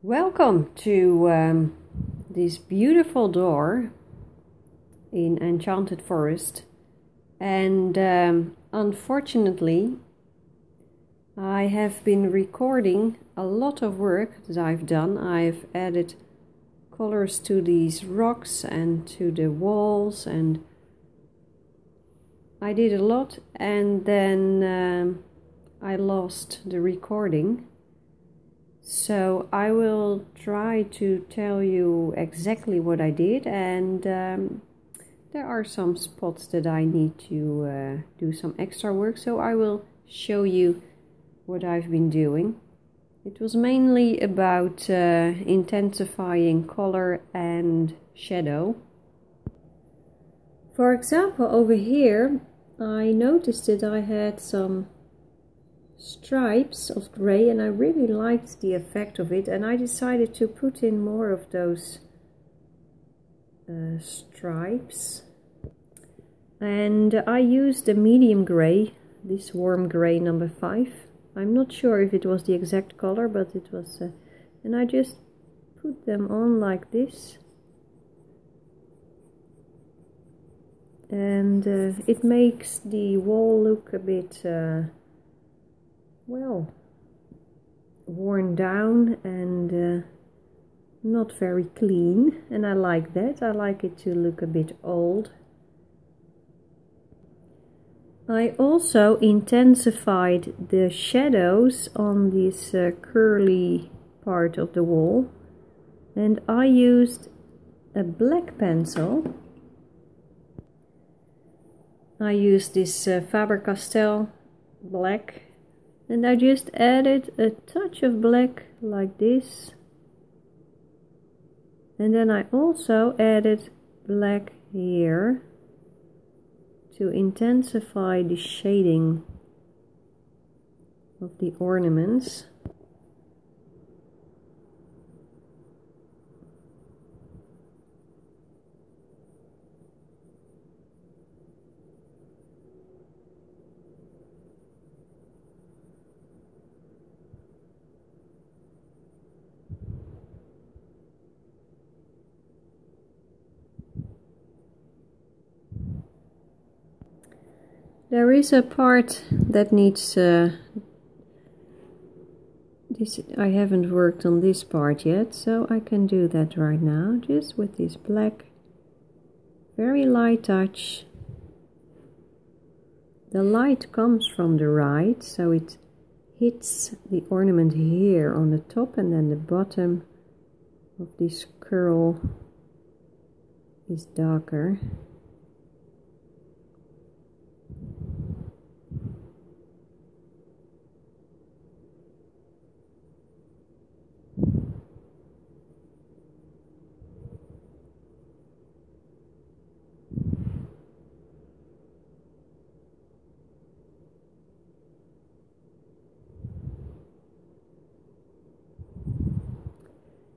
Welcome to this beautiful door in Enchanted Forest, and unfortunately I have been recording a lot of work that I've done. I've added colors to these rocks and to the walls, and I did a lot, and then I lost the recording. So I will try to tell you exactly what I did, and there are some spots that I need to do some extra work, so I will show you what I've been doing. It was mainly about intensifying color and shadow. For example, over here I noticed that I had some stripes of gray, and I really liked the effect of it, and I decided to put in more of those stripes. And I used the medium gray, this warm gray number 5. I'm not sure if it was the exact color, but it was and I just put them on like this, and it makes the wall look a bit well, worn down and not very clean, and I like that. I like it to look a bit old. I also intensified the shadows on this curly part of the wall, and I used a black pencil. I used this Faber-Castell black, and I just added a touch of black like this, and then I also added black here to intensify the shading of the ornaments. There is a part that needs this. I haven't worked on this part yet, so I can do that right now, just with this black, very light touch. The light comes from the right, so it hits the ornament here on the top, and then the bottom of this curl is darker.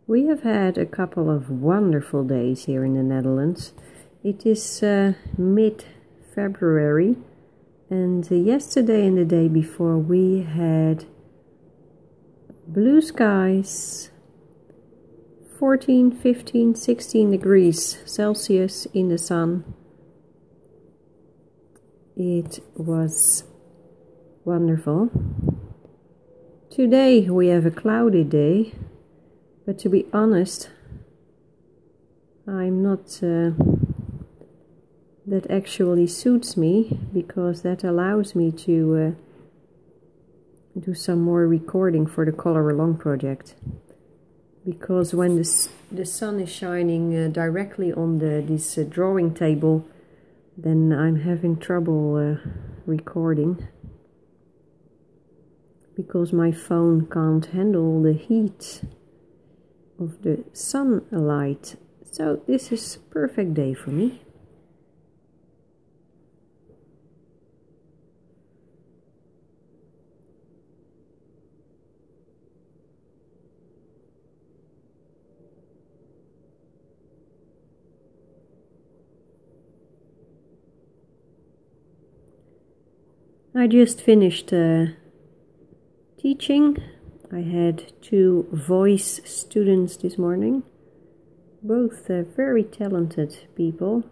We have had a couple of wonderful days here in the Netherlands. It is mid-February, and yesterday and the day before we had blue skies, 14, 15, 16 degrees Celsius in the sun. It was wonderful. Today we have a cloudy day. But to be honest, I'm not, that actually suits me, because that allows me to do some more recording for the Color Along project. Because when the sun is shining directly on this drawing table, then I'm having trouble recording, because my phone can't handle the heat of the sunlight. So this is a perfect day for me. I just finished teaching I had 2 voice students this morning, both very talented people.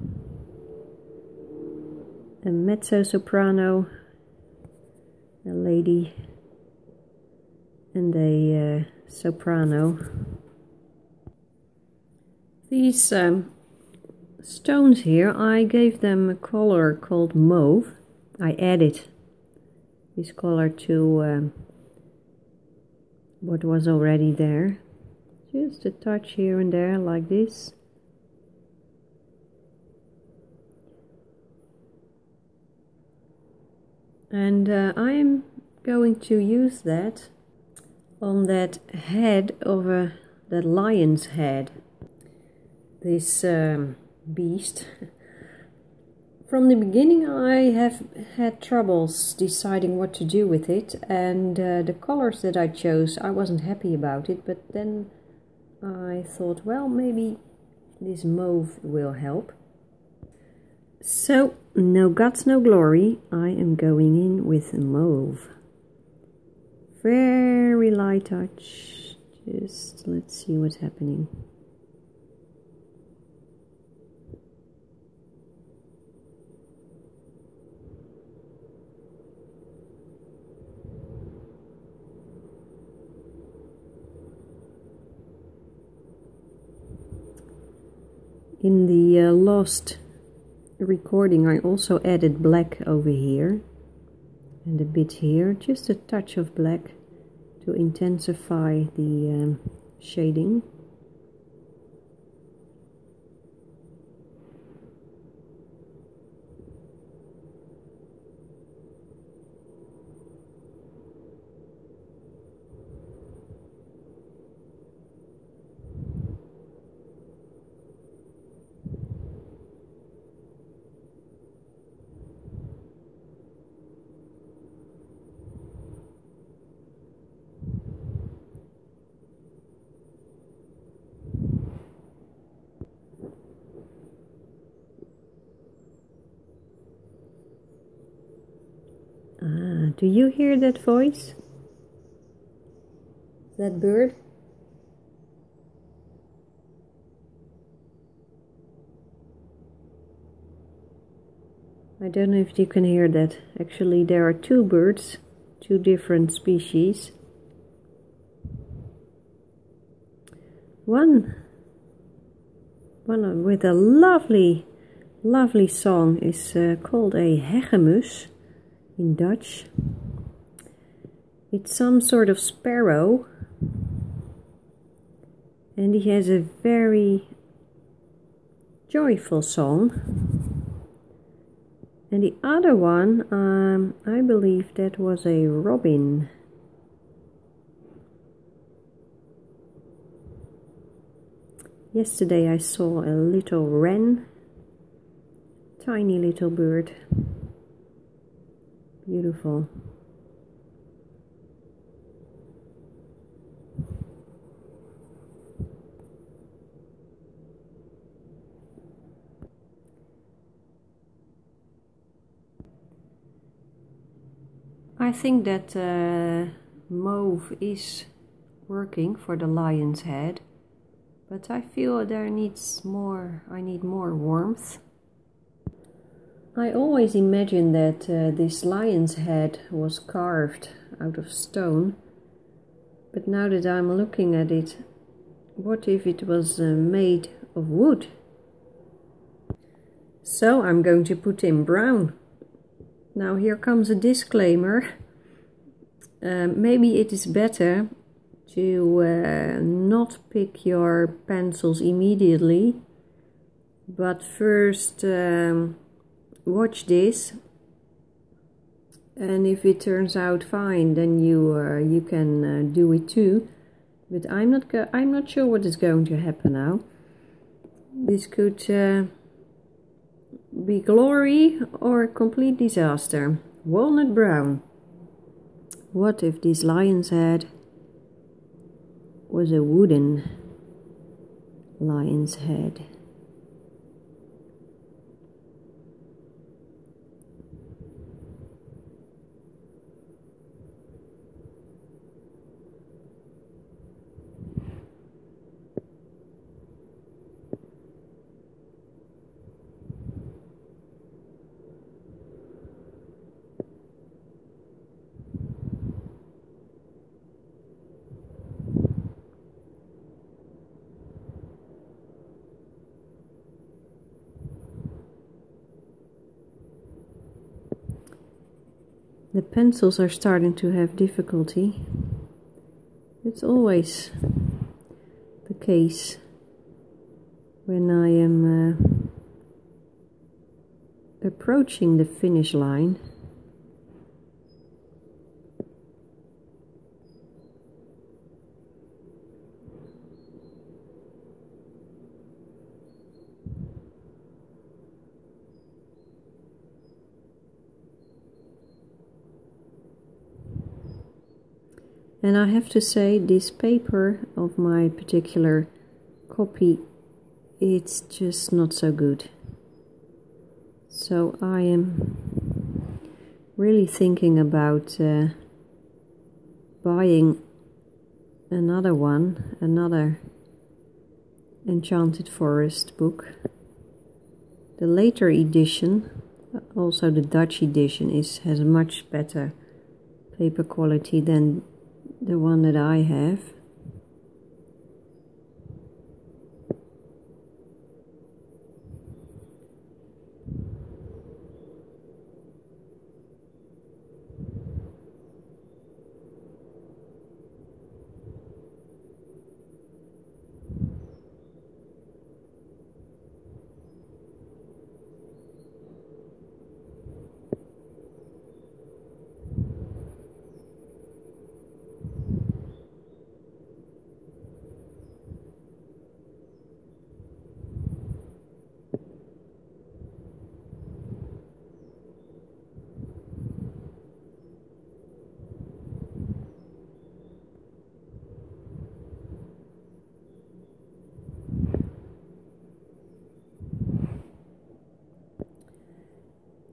A mezzo-soprano, a lady, and a soprano. These stones here, I gave them a color called mauve. I added this color to what was already there. Just a touch here and there like this. And I'm going to use that on that head of that lion's head. This beast. From the beginning I have had troubles deciding what to do with it, and the colors that I chose, I wasn't happy about it, but then I thought, well, maybe this mauve will help. So, no guts, no glory, I am going in with mauve. Very light touch, just let's see what's happening. In the last recording I also added black over here and a bit here, just a touch of black to intensify the shading. Do you hear that voice? That bird? I don't know if you can hear that. Actually, there are 2 birds, 2 different species. One with a lovely song is called a hegemus in Dutch. It's some sort of sparrow, and he has a very joyful song. And the other one, I believe that was a robin. Yesterday I saw a little wren, tiny little bird, beautiful. I think that mauve is working for the lion's head, but I feel I need more warmth. I always imagined that this lion's head was carved out of stone, but now that I'm looking at it, what if it was made of wood? So I'm going to put in brown. Now here comes a disclaimer. Maybe it is better to not pick your pencils immediately, but first watch this, and if it turns out fine, then you can do it too. But I'm not sure what is going to happen now. This could be glory or a complete disaster. Walnut brown. What if this lion's head was a wooden lion's head? The pencils are starting to have difficulty. It's always the case when I am approaching the finish line. And I have to say, this paper of my particular copy, it's just not so good. So I am really thinking about buying another Enchanted Forest book. The later edition, also the Dutch edition, has a much better paper quality than the one that I have.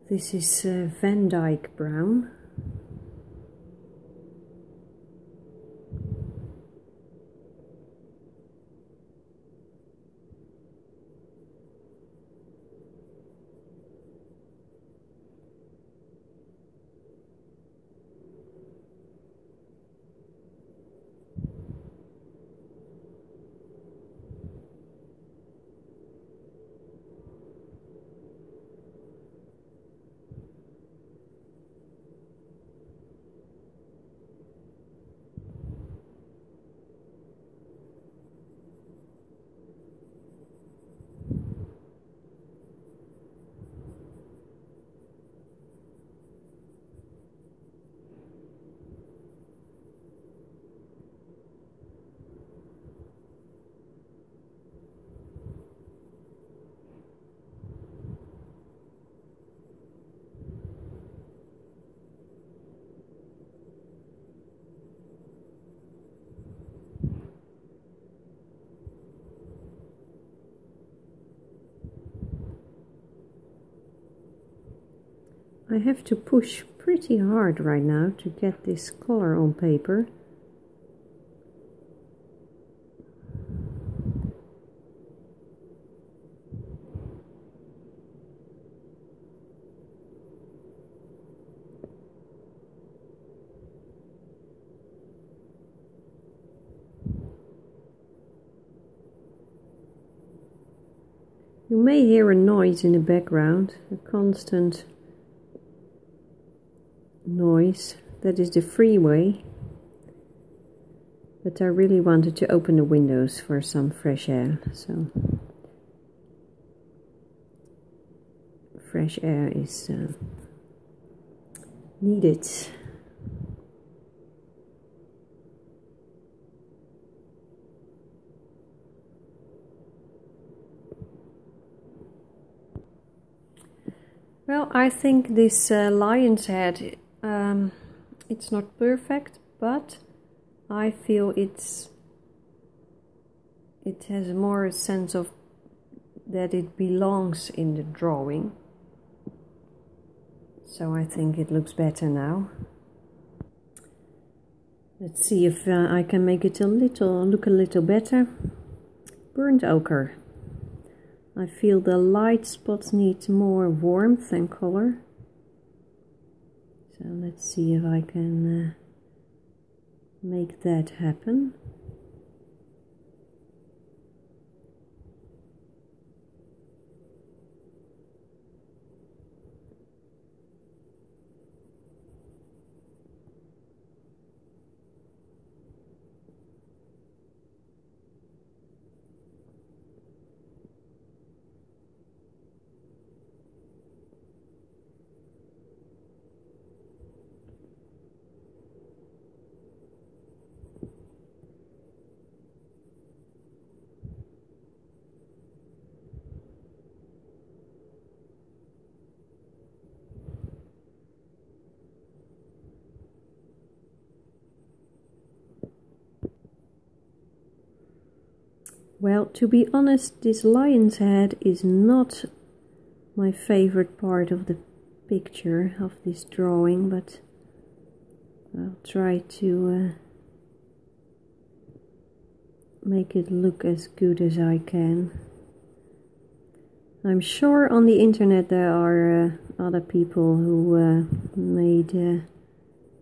This is Van Dyke brown. I have to push pretty hard right now to get this color on paper. You may hear a noise in the background, a constant noise. That is the freeway. But I really wanted to open the windows for some fresh air, so fresh air is needed. Well, I think this lion's head, it's not perfect, but I feel it has more a sense of that it belongs in the drawing. So I think it looks better now. Let's see if I can make it look a little better. Burnt ochre. I feel the light spots need more warmth and color. So let's see if I can make that happen. Well, to be honest, this lion's head is not my favorite part of the picture of this drawing, but I'll try to make it look as good as I can. I'm sure on the internet there are other people who made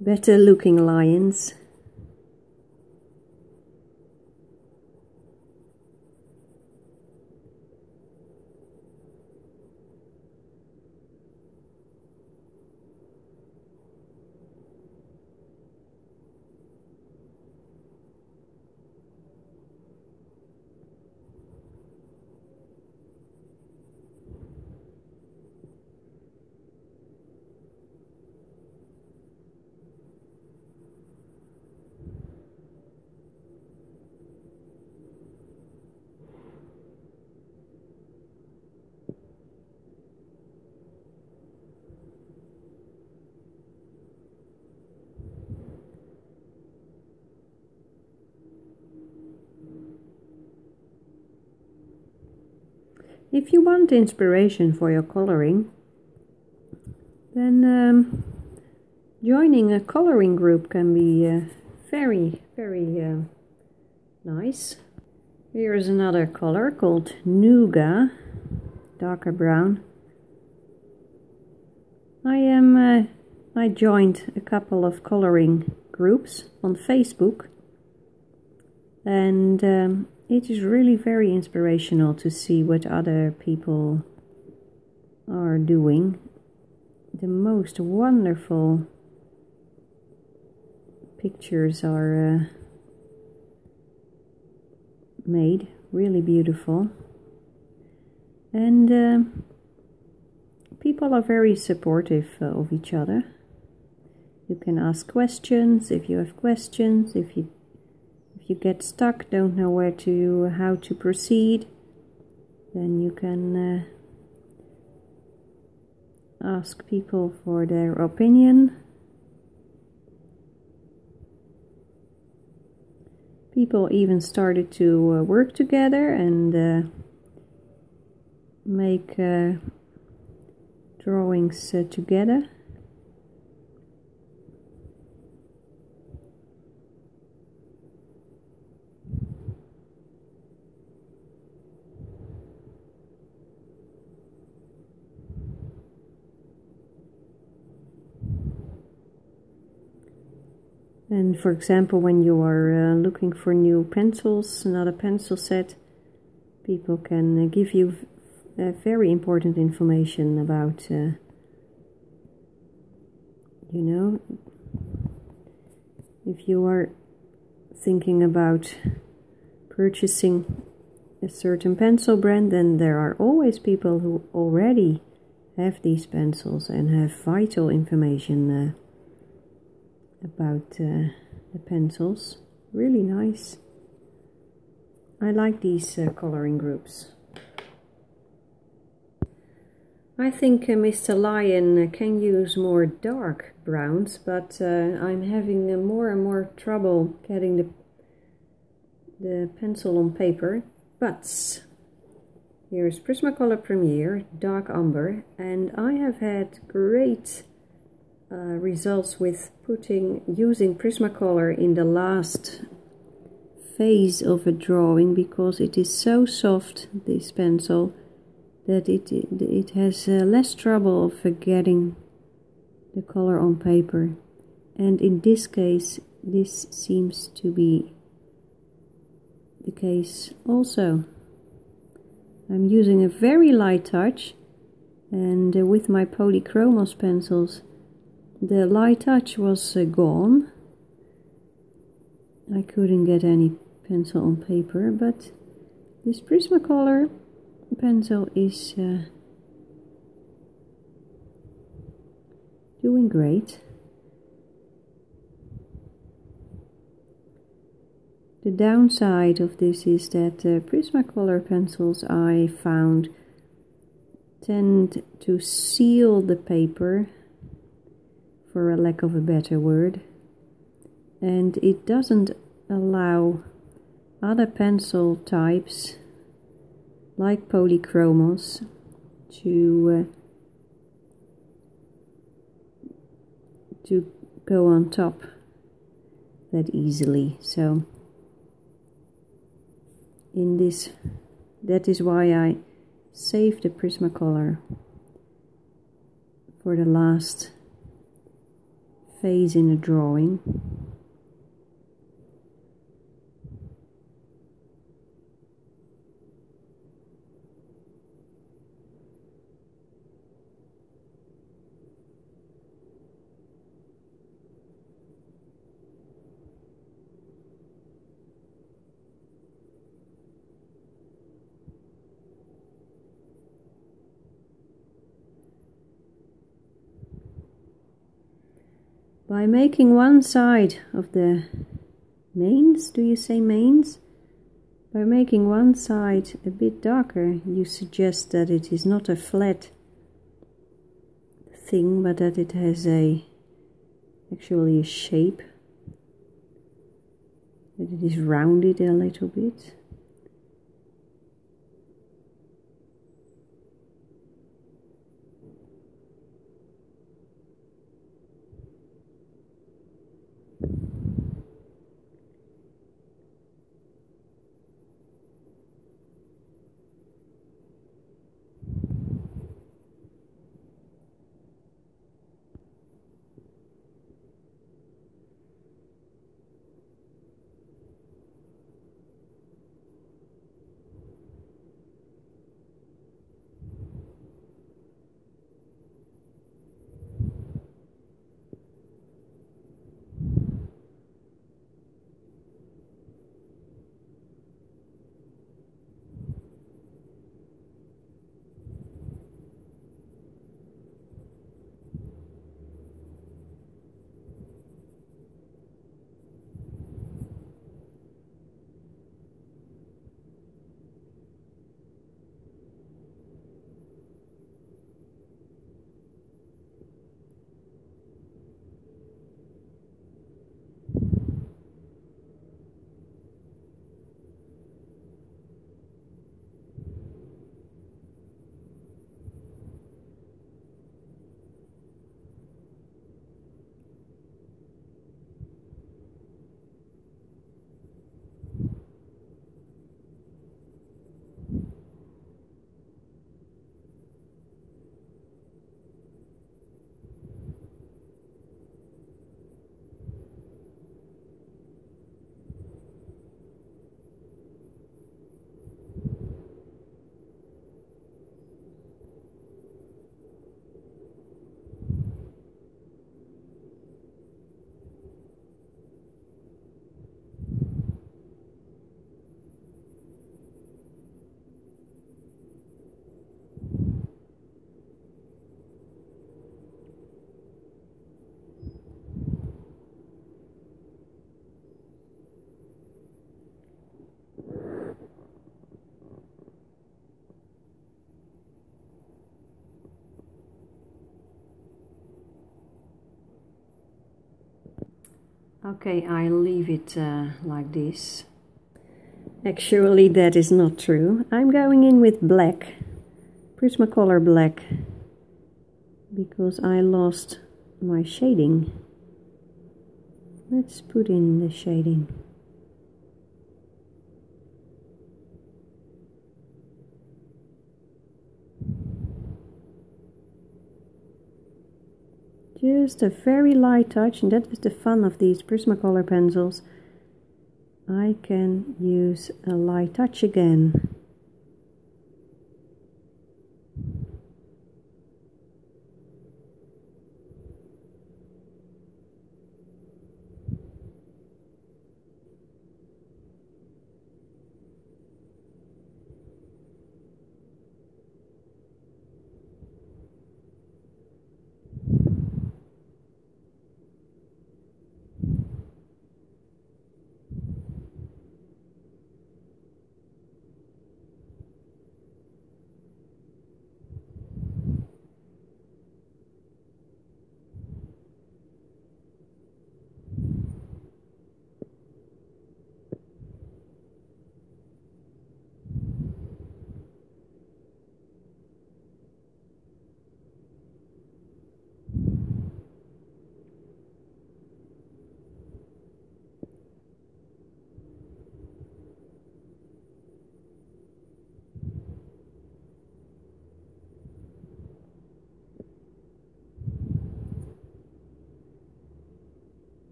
better looking lions. If you want inspiration for your coloring, then joining a coloring group can be very nice. Here is another color called Nougat, darker brown. I joined a couple of coloring groups on Facebook, and it is really very inspirational to see what other people are doing. The most wonderful pictures are made, really beautiful. And people are very supportive of each other. You can ask questions if you have questions, if you get stuck, don't know how to proceed, then you can ask people for their opinion. People even started to work together and make drawings together. And for example, when you are looking for new pencils, another pencil set, people can give you very important information about, you know, if you are thinking about purchasing a certain pencil brand, then there are always people who already have these pencils and have vital information about the pencils. Really nice. I like these coloring groups. I think Mr. Lion can use more dark browns, but I'm having more and more trouble getting the pencil on paper. But here's Prismacolor Premier Dark Umber, and I have had great results with using Prismacolor in the last phase of a drawing, because it is so soft, this pencil, that it has less trouble of getting the color on paper. And in this case, this seems to be the case also. I'm using a very light touch, and with my Polychromos pencils the light touch was gone. I couldn't get any pencil on paper, but this Prismacolor pencil is doing great. The downside of this is that Prismacolor pencils, I found, tend to seal the paper, for a lack of a better word, and it doesn't allow other pencil types like polychromos to go on top that easily. So in this, that is why I save the Prismacolor for the last phase in the drawing. By making one side of the mains, do you say mains? By making one side a bit darker, you suggest that it is not a flat thing, but that it has actually a shape, that it is rounded a little bit. Okay, I'll leave it like this. Actually, that is not true. I'm going in with black, Prismacolor black, because I lost my shading. Let's put in the shading. Just a very light touch, and that is the fun of these Prismacolor pencils. I can use a light touch again.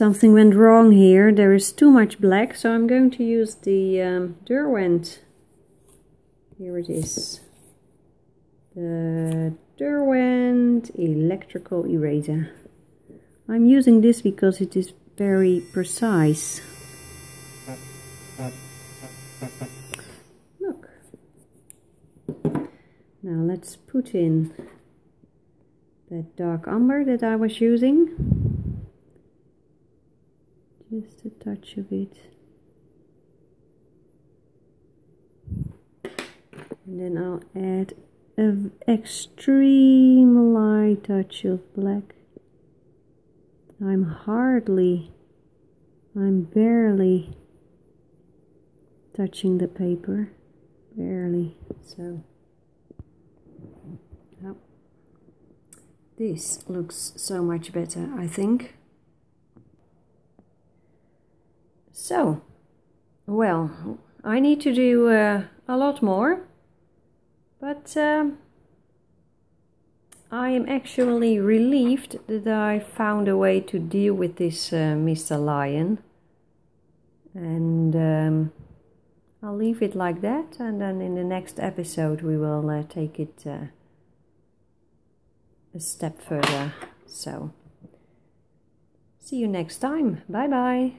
something went wrong here. There is too much black, so I'm going to use the Derwent. Here it is. The Derwent electrical eraser. I'm using this because it is very precise. Look. Now let's put in that dark umber that I was using. Just a touch of it. And then I'll add an extreme light touch of black. I'm barely touching the paper. Barely. So, oh. This looks so much better, I think. So, well, I need to do a lot more, but I am actually relieved that I found a way to deal with this Mr. Lion, and I'll leave it like that, and then in the next episode we will take it a step further. So, see you next time. Bye bye.